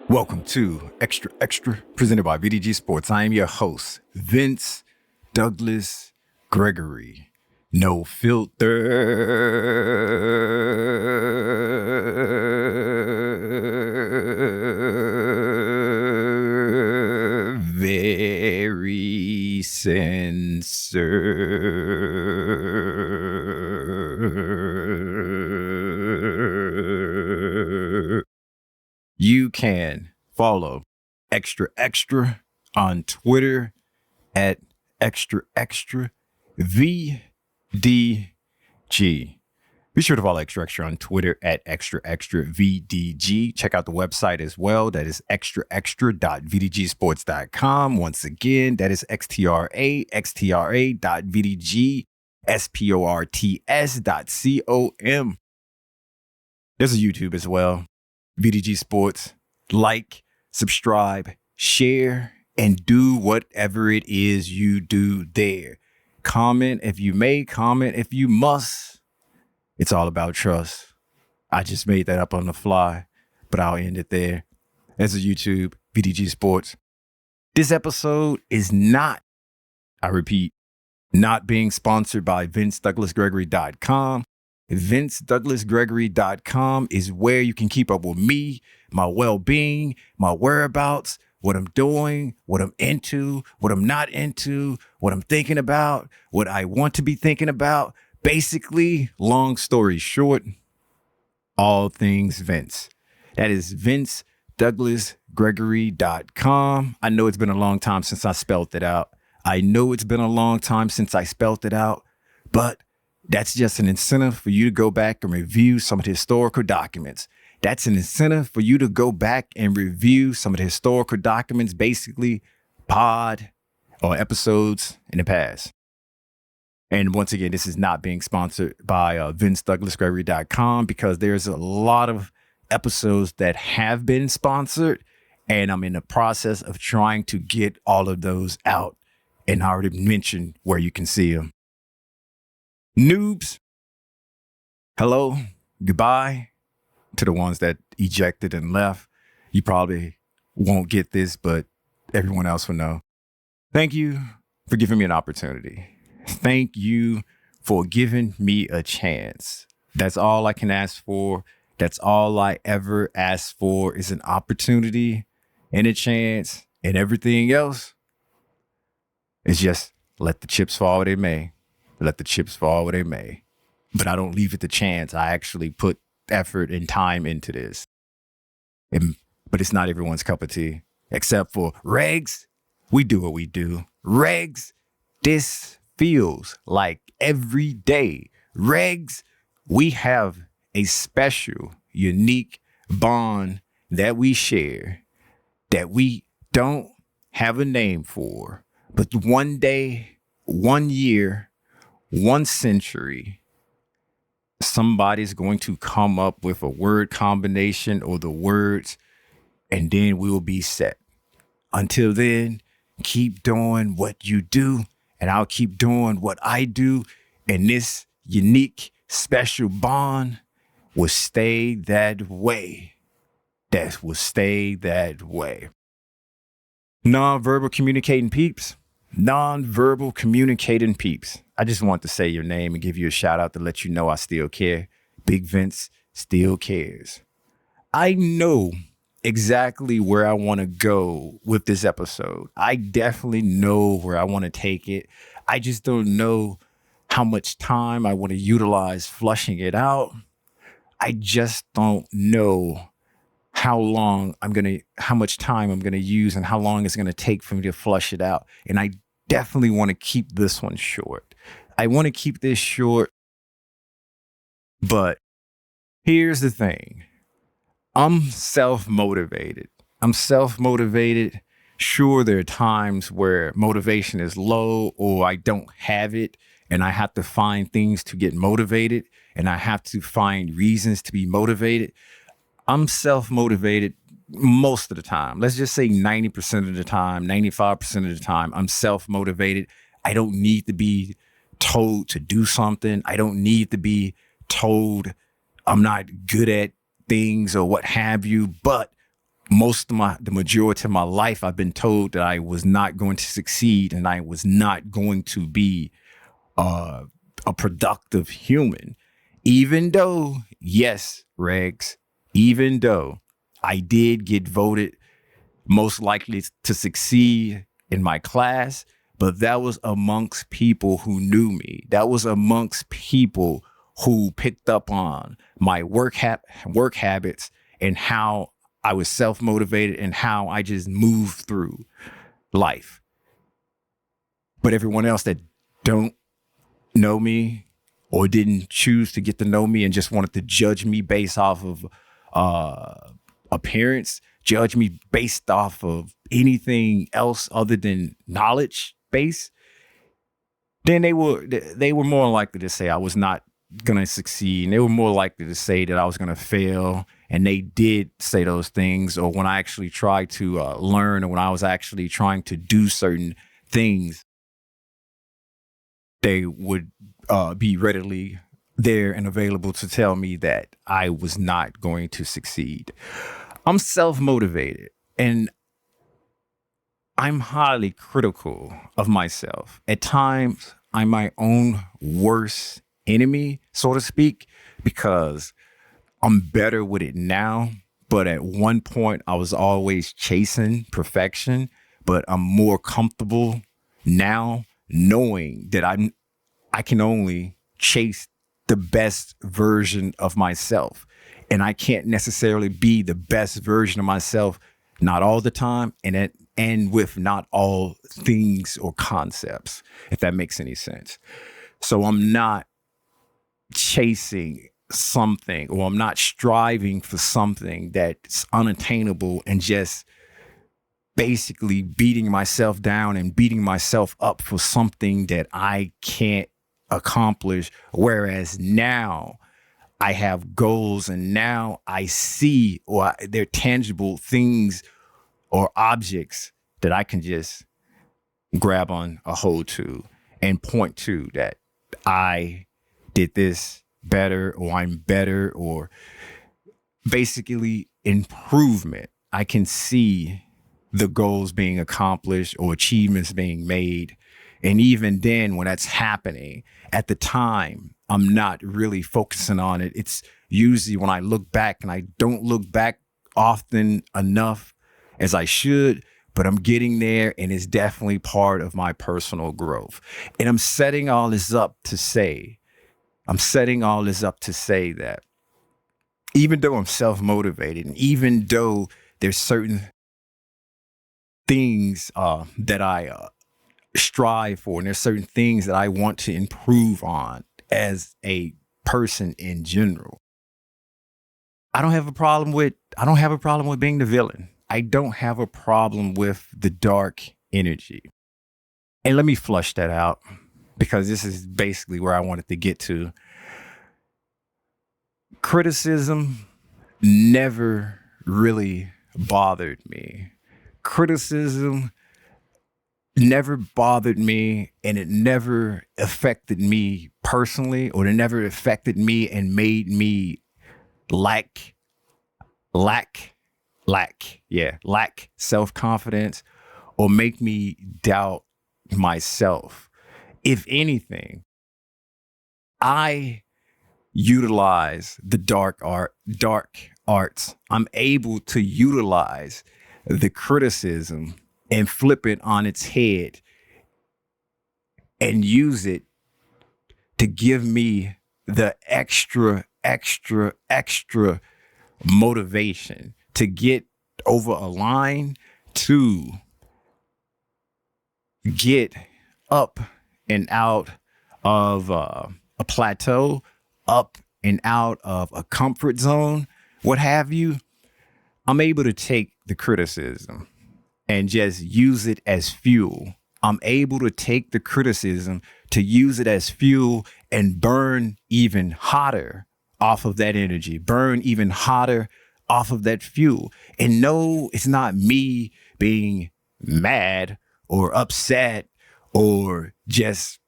Welcome to Xtra, presented by VDG Sports. I am your host, Vince Douglas Gregory. No filter, very censored. You can follow Xtra on Twitter at Xtra VDG. Be sure to follow Xtra on Twitter at Xtra VDG. Check out the website as well. That is xtra.vdgsports.com. Once again, that is xtra.vdgsports.com. There's a YouTube as well. VDG Sports. Like, subscribe, share, and do whatever it is you do there. Comment if you may, comment if you must. It's all about trust. I just made that up on the fly, but I'll end it there. There's a YouTube, VDG Sports. This episode is not, I repeat, not being sponsored by VinceDouglasGregory.com. VinceDouglasGregory.com is where you can keep up with me, my well-being, my whereabouts, what I'm doing, what I'm into, what I'm not into, what I'm thinking about, what I want to be thinking about. Basically, long story short, all things Vince. That is VinceDouglasGregory.com. I know it's been a long time since I spelled it out. But that's just an incentive for you to go back and review some of the historical documents. That's an incentive for you to go back and review some of the historical documents, basically pod or episodes in the past. And once again, this is not being sponsored by VinceDouglasGregory.com because there's a lot of episodes that have been sponsored, and I'm in the process of trying to get all of those out. And I already mentioned where you can see them. Noobs, hello, goodbye to the ones that ejected and left. You probably won't get this, but everyone else will know. Thank you for giving me an opportunity. Thank you for giving me a chance. That's all I can ask for. That's all I ever ask for is an opportunity and a chance, and everything else is just let the chips fall where they may. Let the chips fall where they may. But I don't leave it to chance. I actually put effort and time into this. But it's not everyone's cup of tea. Except for Regs, we do what we do. Regs, this feels like every day. Regs, we have a special, unique bond that we share that we don't have a name for. But one day, 1 year, 1 century, somebody's going to come up with a word combination or the words, and then we'll be set. Until then, keep doing what you do, and I'll keep doing what I do, and this unique, special bond will stay that way. That will stay that way. Non-verbal communicating peeps. Non-verbal communicating peeps. I just want to say your name and give you a shout out to let you know I still care. Big Vince still cares. I know exactly where I want to go with this episode. I definitely know where I want to take it. I just don't know how much time I want to utilize flushing it out. I just don't know how much time I'm going to use and how long it's going to take for me to flush it out. And I definitely want to keep this one short. I want to keep this short, but here's the thing. I'm self-motivated. Sure, there are times where motivation is low or I don't have it and I have to find things to get motivated and I have to find reasons to be motivated. I'm self-motivated most of the time. Let's just say 90% of the time, 95% of the time, I'm self-motivated. I don't need to be told to do something. I don't need to be told I'm not good at things or what have you. But the majority of my life, I've been told that I was not going to succeed and I was not going to be a productive human. Even though, yes, Regs, even though I did get voted most likely to succeed in my class, but that was amongst people who knew me. That was amongst people who picked up on my work habits and how I was self-motivated and how I just moved through life. But everyone else that don't know me or didn't choose to get to know me and just wanted to judge me based off of appearance, judge me based off of anything else other than knowledge base, then they were more likely to say I was not going to succeed. And they were more likely to say that I was going to fail. And they did say those things. Or when I actually tried to learn, or when I was actually trying to do certain things, they would be readily there and available to tell me that I was not going to succeed. I'm self-motivated and I'm highly critical of myself. At times, I'm my own worst enemy, so to speak, because I'm better with it now. But at one point, I was always chasing perfection, but I'm more comfortable now knowing that I can only chase the best version of myself. And I can't necessarily be the best version of myself, not all the time, and with not all things or concepts, if that makes any sense. So I'm not chasing something, or I'm not striving for something that's unattainable and just basically beating myself down and beating myself up for something that I can't accomplish. Whereas now I have goals and now I see, or they're tangible things or objects that I can just grab on a hold to and point to that I did this better, or I'm better, or basically improvement. I can see the goals being accomplished or achievements being made. And even then, when that's happening, at the time, I'm not really focusing on it. It's usually when I look back, and I don't look back often enough as I should, but I'm getting there, and it's definitely part of my personal growth. And I'm setting all this up to say that even though I'm self-motivated, and even though there's certain things that I strive for, and there's certain things that I want to improve on as a person in general, I don't have a problem with being the villain. I don't have a problem with the dark energy. And let me flush that out, because this is basically where I wanted to get to. Criticism never really bothered me. Criticism never bothered me, and it never affected me personally, or it never affected me and made me lack self-confidence, or make me doubt myself. If anything, I utilize the dark arts. I'm able to utilize the criticism and flip it on its head and use it to give me the extra motivation to get over a line, to get up and out of a plateau, up and out of a comfort zone, what have you. I'm able to take the criticism and just use it as fuel. I'm able to take the criticism to use it as fuel and burn even hotter off of that energy, burn even hotter off of that fuel. And no, it's not me being mad or upset or just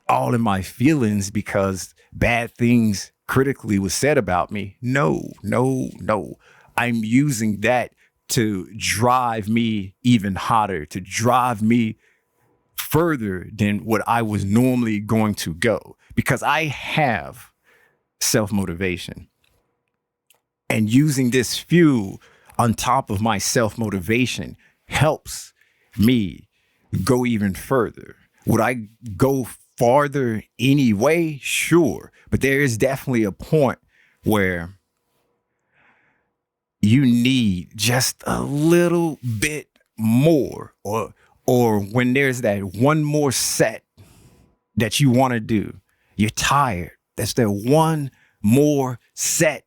all in my feelings because bad things critically was said about me. No. I'm using that to drive me even hotter, to drive me further than what I was normally going to go, because I have self-motivation. And using this fuel on top of my self-motivation helps me go even further. Would I go farther anyway? Sure. But there is definitely a point where you need just a little bit more, or when there's that one more set that you want to do, you're tired. That's that one more set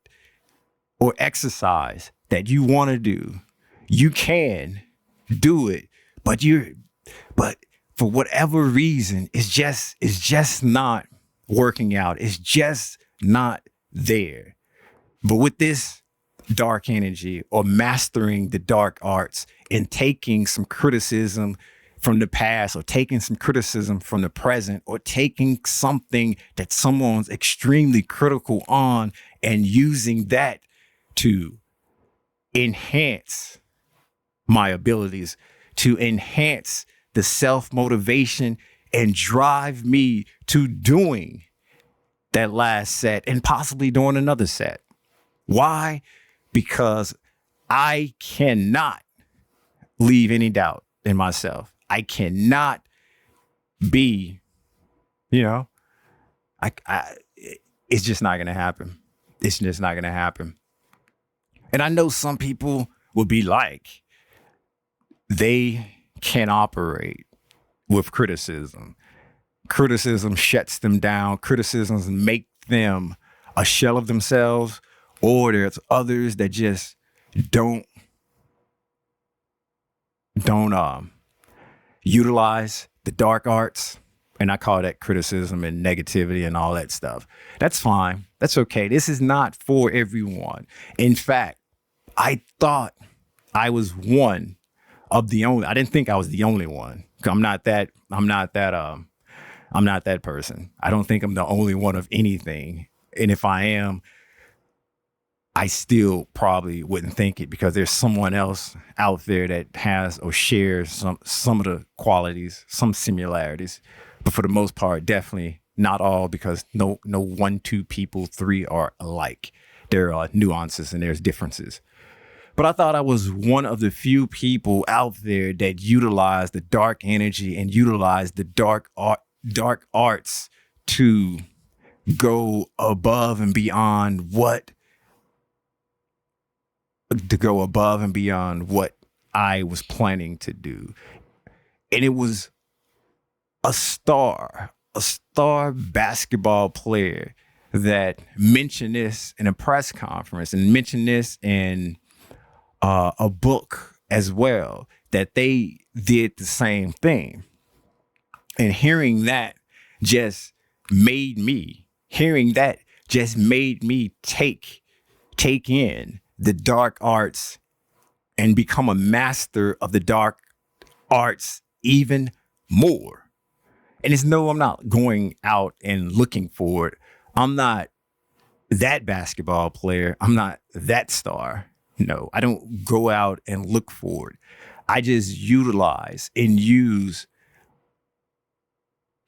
or exercise that you want to do. You can do it, but for whatever reason, it's just not working out. It's just not there. But with this dark energy, or mastering the dark arts, and taking some criticism from the past, or taking some criticism from the present, or taking something that someone's extremely critical on and using that to enhance my abilities, to enhance the self-motivation and drive me to doing that last set and possibly doing another set. Why? Because I cannot leave any doubt in myself. I cannot be, it's just not going to happen. It's just not going to happen. And I know some people will be like, they can't operate with criticism. Criticism shuts them down. Criticisms make them a shell of themselves. Or there's others that just don't utilize the dark arts. And I call that criticism and negativity and all that stuff. That's fine. That's okay. This is not for everyone. In fact, I thought I was one of the only. I didn't think I was the only one. I'm not that person. I don't think I'm the only one of anything. And if I am, I still probably wouldn't think it, because there's someone else out there that has or shares some of the qualities, some similarities. But for the most part, definitely not all, because no 1, 2 people, 3 are alike. There are nuances and there's differences. But I thought I was one of the few people out there that utilize the dark energy and utilize the dark arts to go above and beyond what I was planning to do. And it was a star basketball player that mentioned this in a press conference and mentioned this in a book as well, that they did the same thing. And hearing that just made me take in the dark arts and become a master of the dark arts even more. And it's no, I'm not going out and looking for it. I'm not that basketball player. I'm not that star. No, I don't go out and look for it. I just utilize and use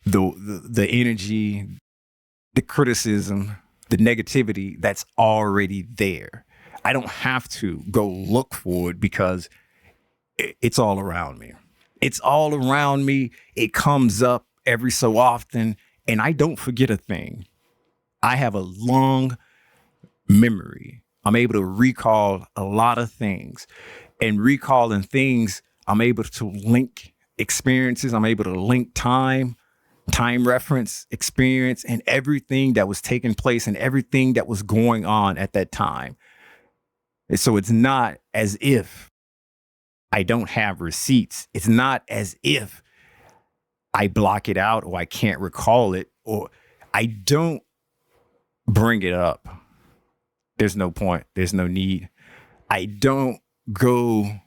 the energy, the criticism, the negativity that's already there. I don't have to go look for it, because it's all around me. It's all around me. It comes up every so often, and I don't forget a thing. I have a long memory. I'm able to recall a lot of things, and recalling things, I'm able to link experiences. I'm able to link time reference, experience, and everything that was taking place and everything that was going on at that time. And so it's not as if I don't have receipts. It's not as if I block it out or I can't recall it or I don't bring it up. There's no point. There's no need. I don't go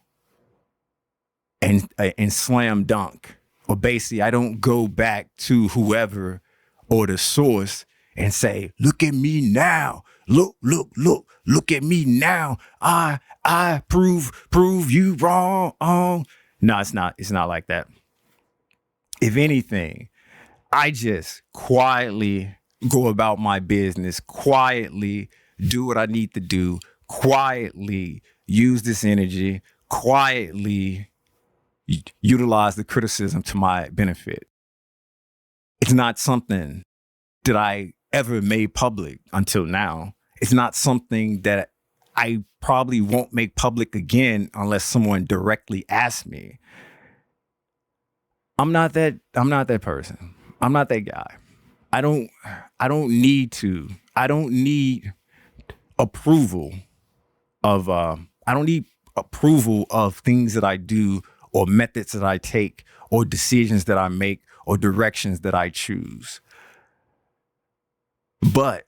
and slam dunk, or basically I don't go back to whoever or the source and say, look at me now. Look at me now. I prove you wrong. No, it's not. It's not like that. If anything, I just quietly go about my business, quietly do what I need to do, quietly use this energy, quietly utilize the criticism to my benefit. It's not something that I ever made public until now. It's not something that I probably won't make public again unless someone directly asks me. I'm not that person. I'm not that guy. I don't need approval of things that I do or methods that I take or decisions that I make or directions that I choose. But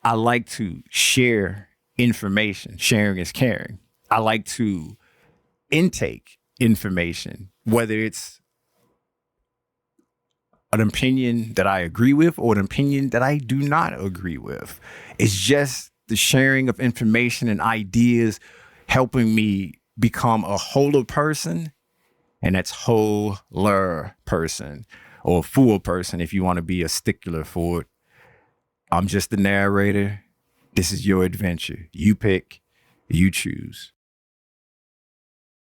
I like to share information. Sharing is caring. I like to intake information, whether it's an opinion that I agree with or an opinion that I do not agree with. It's just the sharing of information and ideas helping me become a wholer person. And that's wholer person or full person if you want to be a stickler for it. I'm just the narrator. This is your adventure. You pick, you choose.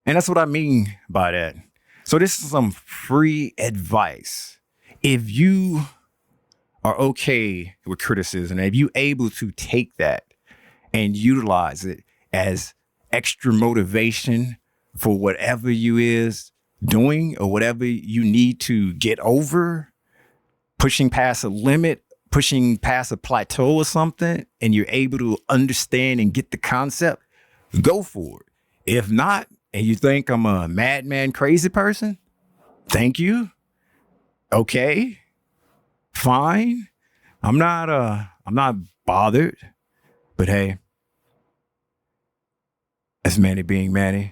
And that's what I mean by that. So this is some free advice. If you are okay with criticism, if you're able to take that and utilize it as extra motivation for whatever you is doing or whatever you need to get over, pushing past a limit, pushing past a plateau or something, and you're able to understand and get the concept, go for it. If not, and you think I'm a madman crazy person, thank you. Okay, fine. I'm not bothered, but hey, that's Manny being Manny.